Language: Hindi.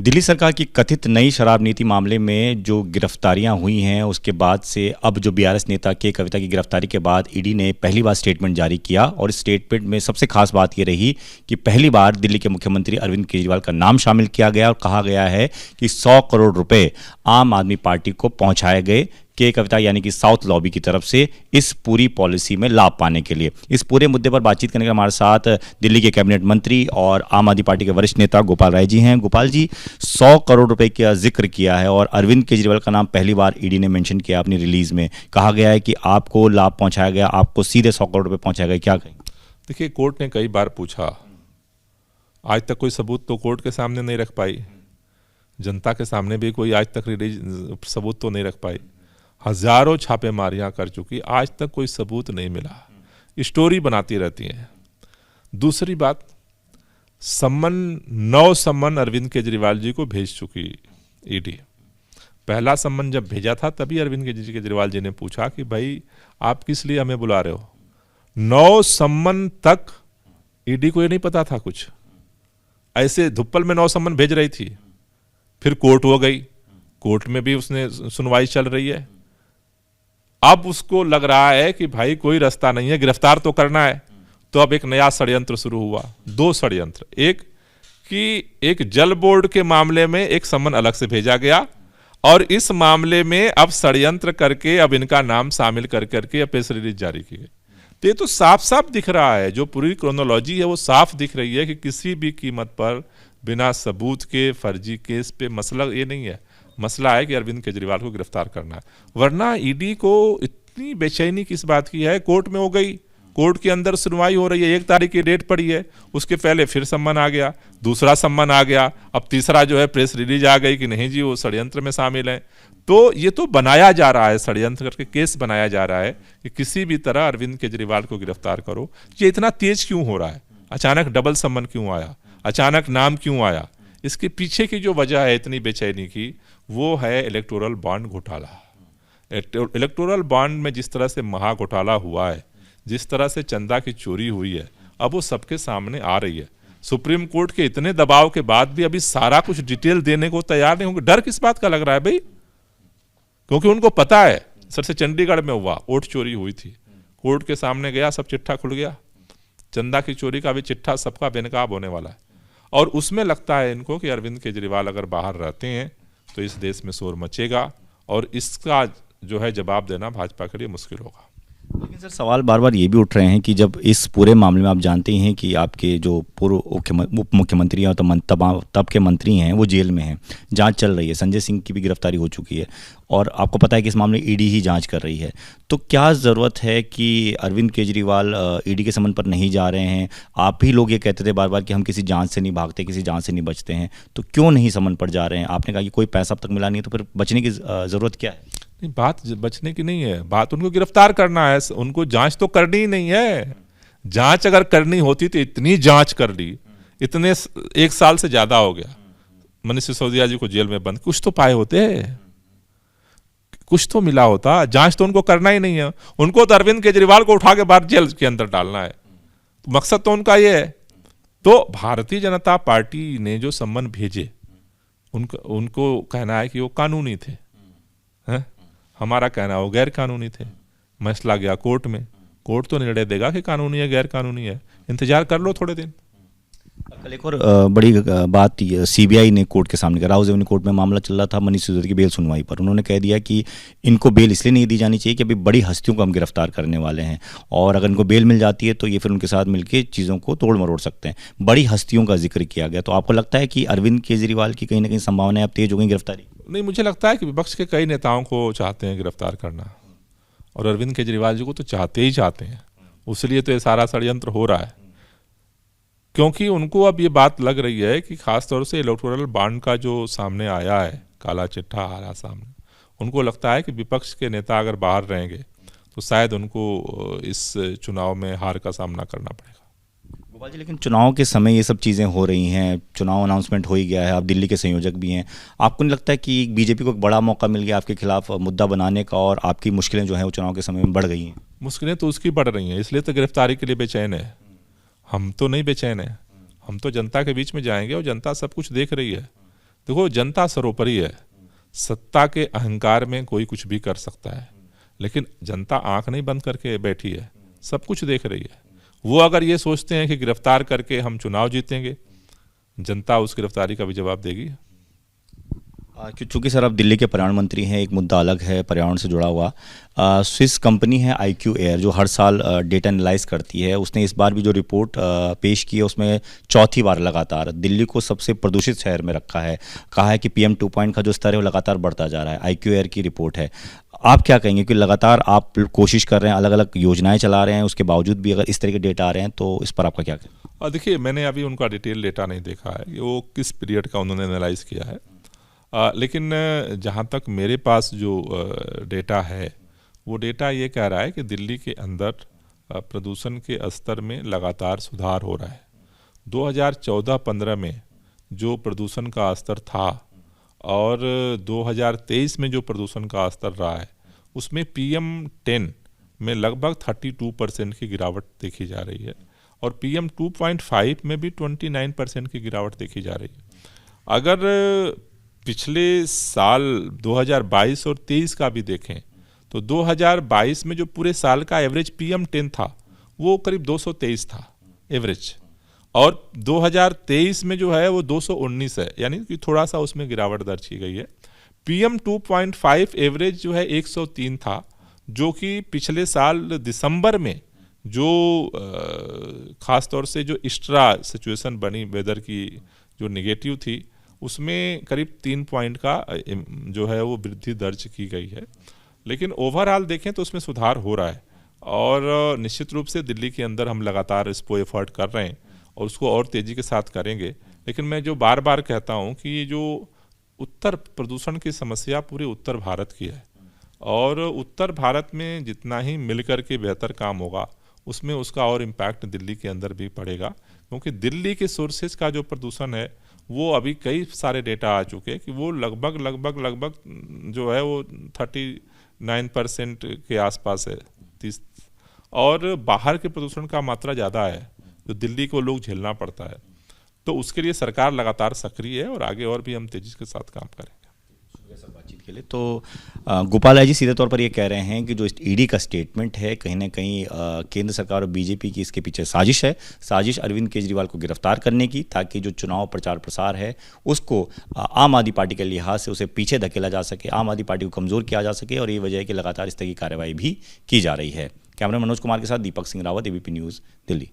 दिल्ली सरकार की कथित नई शराब नीति मामले में जो गिरफ्तारियां हुई हैं उसके बाद से अब जो बीआरएस नेता के कविता की गिरफ्तारी के बाद ईडी ने पहली बार स्टेटमेंट जारी किया और इस स्टेटमेंट में सबसे खास बात ये रही कि पहली बार दिल्ली के मुख्यमंत्री अरविंद केजरीवाल का नाम शामिल किया गया और कहा गया है कि 100 करोड़ रुपए आम आदमी पार्टी को पहुंचाए गए के कविता यानी कि साउथ लॉबी की तरफ से इस पूरी पॉलिसी में लाभ पाने के लिए। इस पूरे मुद्दे पर बातचीत करने के हमारे साथ दिल्ली के कैबिनेट मंत्री और आम आदमी पार्टी के वरिष्ठ नेता गोपाल राय जी हैं। गोपाल जी, 100 करोड़ रुपए का जिक्र किया है और अरविंद केजरीवाल का नाम पहली बार ईडी ने मेंशन किया अपनी रिलीज में। कहा गया है कि आपको लाभ पहुंचाया गया, आपको सीधे 100 करोड़ रुपए पहुंचाया गया, क्या कहें? देखिए, कोर्ट ने कई बार पूछा, आज तक कोई सबूत तो कोर्ट के सामने नहीं रख पाई, जनता के सामने भी कोई आज तक रिलीज सबूत तो नहीं रख पाई। हजारों छापेमारियां कर चुकी, आज तक कोई सबूत नहीं मिला, स्टोरी बनाती रहती हैं। दूसरी बात, सम्मन 9 सम्मन अरविंद केजरीवाल जी को भेज चुकी ईडी। पहला सम्मन जब भेजा था तभी अरविंद केजरीवाल जी ने पूछा कि भाई आप किस लिए हमें बुला रहे हो। 9 सम्मन तक ईडी को ये नहीं पता था कुछ, ऐसे धुप्पल में 9 सम्मन भेज रही थी। फिर कोर्ट हो गई, कोर्ट में भी उसने सुनवाई चल रही है। अब उसको लग रहा है कि भाई कोई रास्ता नहीं है, गिरफ्तार तो करना है। तो अब एक नया षड्यंत्र शुरू हुआ, 2 षड्यंत्र। एक कि एक जल बोर्ड के मामले में एक सम्मन अलग से भेजा गया और इस मामले में अब षड्यंत्र करके अब इनका नाम शामिल कर करके प्रेस रिलीज जारी की गई। तो ये तो साफ साफ दिख रहा है, जो पूरी क्रोनोलॉजी है वो साफ दिख रही है कि किसी भी कीमत पर बिना सबूत के फर्जी केस पे मसला ये नहीं है, मसला है कि अरविंद केजरीवाल को गिरफ्तार करना है। वरना ईडी को इतनी बेचैनी किस बात की है? कोर्ट में हो गई, कोर्ट के अंदर सुनवाई हो रही है, 1 तारीख की डेट पड़ी है, उसके पहले फिर सम्मन आ गया, दूसरा सम्मन आ गया, अब तीसरा जो है प्रेस रिलीज आ गई कि नहीं जी वो षड्यंत्र में शामिल है। तो ये तो बनाया जा रहा है, षड्यंत्र करके केस बनाया जा रहा है कि किसी भी तरह अरविंद केजरीवाल को गिरफ्तार करो। ये इतना तेज क्यों हो रहा है? अचानक डबल सम्मन क्यों आया? अचानक नाम क्यों आया? इसके पीछे की जो वजह है इतनी बेचैनी की, वो है इलेक्टोरल बॉन्ड घोटाला। इलेक्टोरल बॉन्ड में जिस तरह से महा घोटाला हुआ है, जिस तरह से चंदा की चोरी हुई है, अब वो सबके सामने आ रही है। सुप्रीम कोर्ट के इतने दबाव के बाद भी अभी सारा कुछ डिटेल देने को तैयार नहीं होंगे। डर किस बात का लग रहा है भाई? क्योंकि उनको पता है सर से चंडीगढ़ में हुआ, वोट चोरी हुई थी, कोर्ट के सामने गया, सब चिट्ठा खुल गया, चंदा की चोरी का भी चिट्ठा सबका बेनकाब होने वाला है। और उसमें लगता है इनको कि अरविंद केजरीवाल अगर बाहर रहते हैं तो इस देश में शोर मचेगा और इसका जो है जवाब देना भाजपा के लिए मुश्किल होगा। लेकिन सर सवाल बार बार ये भी उठ रहे हैं कि जब इस पूरे मामले में आप जानते ही हैं कि आपके जो पूर्व उप मुख्यमंत्री और तब के मंत्री हैं वो जेल में हैं, जांच चल रही है, संजय सिंह की भी गिरफ्तारी हो चुकी है और आपको पता है कि इस मामले में ईडी ही जांच कर रही है। तो क्या ज़रूरत है कि अरविंद केजरीवाल ईडी के समन पर नहीं जा रहे हैं? आप भी लोग ये कहते थे बार बार कि हम किसी जांच से नहीं भागते, किसी जांच से नहीं बचते हैं, तो क्यों नहीं समन पर जा रहे हैं? आपने कहा कि कोई पैसा अब तक मिला नहीं है, तो फिर बचने की ज़रूरत क्या है? बात बचने की नहीं है, बात उनको गिरफ्तार करना है। उनको जांच तो करनी ही नहीं है। जांच अगर करनी होती तो इतनी जांच कर ली, इतने 1 साल से ज्यादा हो गया, मनीष सिसोदिया जी को जेल में बंद, कुछ तो पाए होते, कुछ तो मिला होता। जांच तो उनको करना ही नहीं है, उनको तो अरविंद केजरीवाल को उठा के बाहर जेल के अंदर डालना है, मकसद तो उनका ये है। तो भारतीय जनता पार्टी ने जो सम्मन भेजे उनको कहना है कि वो कानूनी थे, हैं? हमारा कहना वो गैर कानूनी थे। मसला गया कोर्ट में, कोर्ट तो निर्णय देगा कि कानूनी है गैर कानूनी है, इंतजार कर लो थोड़े दिन। कल एक और बड़ी बात सीबीआई ने कोर्ट के सामने, राहुल रेवन्यू कोर्ट में मामला चल रहा था मनीष सिसोदिया की बेल सुनवाई पर, उन्होंने कह दिया कि इनको बेल इसलिए नहीं दी जानी चाहिए कि अभी बड़ी हस्तियों को हम गिरफ्तार करने वाले हैं और अगर इनको बेल मिल जाती है तो ये फिर उनके साथ मिलकर चीज़ों को तोड़ मरोड़ सकते हैं। बड़ी हस्तियों का जिक्र किया गया, तो आपको लगता है कि अरविंद केजरीवाल की कहीं ना कहीं संभावनाएं अब तेज हो गई गिरफ्तारी? नहीं, मुझे लगता है कि विपक्ष के कई नेताओं को चाहते हैं गिरफ्तार करना और अरविंद केजरीवाल जी को तो चाहते ही चाहते हैं, उसलिए तो ये सारा षड्यंत्र हो रहा है। क्योंकि उनको अब ये बात लग रही है कि खासतौर से इलेक्टोरल बॉन्ड का जो सामने आया है, काला चिट्ठा आ रहा सामने, उनको लगता है कि विपक्ष के नेता अगर बाहर रहेंगे तो शायद उनको इस चुनाव में हार का सामना करना पड़ेगा। गोपाल जी, लेकिन चुनाव के समय ये सब चीज़ें हो रही हैं, चुनाव अनाउंसमेंट हो ही गया है, आप दिल्ली के संयोजक भी हैं, आपको नहीं लगता है कि बीजेपी को एक बड़ा मौका मिल गया आपके खिलाफ मुद्दा बनाने का और आपकी मुश्किलें जो हैं वो चुनाव के समय में बढ़ गई हैं? मुश्किलें तो उसकी बढ़ रही हैं, इसलिए तो गिरफ्तारी के लिए बेचैन है। हम तो नहीं बेचैन है, हम तो जनता के बीच में जाएंगे और जनता सब कुछ देख रही है। देखो, जनता सर्वोपरि है। सत्ता के अहंकार में कोई कुछ भी कर सकता है, लेकिन जनता आंख नहीं बंद करके बैठी है, सब कुछ देख रही है। वो अगर ये सोचते हैं कि गिरफ्तार करके हम चुनाव जीतेंगे, जनता उस गिरफ्तारी का भी जवाब देगी। चूंकि सर आप दिल्ली के पर्यावरण मंत्री हैं, एक मुद्दा अलग है पर्यावरण से जुड़ा हुआ। स्विस कंपनी है IQ Air जो हर साल डेटा एनालाइज करती है, उसने इस बार भी जो रिपोर्ट पेश की है उसमें चौथी बार लगातार दिल्ली को सबसे प्रदूषित शहर में रखा है। कहा है कि PM 2.0 का जो स्तर है वो लगातार बढ़ता जा रहा है। IQ Air की रिपोर्ट है। आप क्या कहेंगे कि लगातार आप कोशिश कर रहे हैं, अलग अलग योजनाएं चला रहे हैं, उसके बावजूद भी अगर इस तरह के डेटा आ रहे हैं तो इस पर आपका क्या कहना? देखिए, मैंने अभी उनका डिटेल डेटा नहीं देखा है कि वो किस पीरियड का उन्होंने एनालाइज किया है, लेकिन जहाँ तक मेरे पास जो डेटा है वो डेटा ये कह रहा है कि दिल्ली के अंदर प्रदूषण के स्तर में लगातार सुधार हो रहा है। 2014-15 में जो प्रदूषण का स्तर था और 2023 में जो प्रदूषण का स्तर रहा है उसमें PM 10 में लगभग 32% की गिरावट देखी जा रही है और PM 2.5 में भी 29% की गिरावट देखी जा रही है। अगर पिछले साल 2022 और 23 का भी देखें तो 2022 में जो पूरे साल का एवरेज PM 10 था वो करीब 223 था एवरेज, और 2023 में जो है वो 219 है, यानी कि थोड़ा सा उसमें गिरावट दर्ज की गई है। PM 2.5 एवरेज जो है 103 था, जो कि पिछले साल दिसंबर में जो खास तौर से जो एक्स्ट्रा सिचुएशन बनी वेदर की जो नेगेटिव थी उसमें करीब 3 पॉइंट का जो है वो वृद्धि दर्ज की गई है। लेकिन ओवरऑल देखें तो उसमें सुधार हो रहा है और निश्चित रूप से दिल्ली के अंदर हम लगातार इस पर एफर्ट कर रहे हैं और उसको और तेज़ी के साथ करेंगे। लेकिन मैं जो बार बार कहता हूँ कि ये जो उत्तर प्रदूषण की समस्या पूरे उत्तर भारत की है और उत्तर भारत में जितना ही मिलकर के बेहतर काम होगा उसमें उसका और इम्पैक्ट दिल्ली के अंदर भी पड़ेगा, क्योंकि दिल्ली के सोर्सेज का जो प्रदूषण है वो अभी कई सारे डेटा आ चुके हैं कि वो लगभग जो है वो 39% के आसपास है 30, और बाहर के प्रदूषण का मात्रा ज़्यादा है जो दिल्ली को लोग झेलना पड़ता है। तो उसके लिए सरकार लगातार सक्रिय है और आगे और भी हम तेजी के साथ काम करेंगे। बातचीत के लिए तो गोपाल राय जी सीधे तौर पर ये कह रहे हैं कि जो ED का स्टेटमेंट है कहीं ना कहीं केंद्र सरकार और BJP की इसके पीछे साजिश है, साजिश अरविंद केजरीवाल को गिरफ्तार करने की, ताकि जो चुनाव प्रचार प्रसार है उसको आम आदमी पार्टी के लिहाज से उसे पीछे धकेला जा सके, आम आदमी पार्टी को कमज़ोर किया जा सके, और ये वजह है कि लगातार इस तरह की कार्रवाई भी की जा रही है। कैमरा मनोज कुमार के साथ दीपक सिंह रावत, ABP न्यूज़, दिल्ली।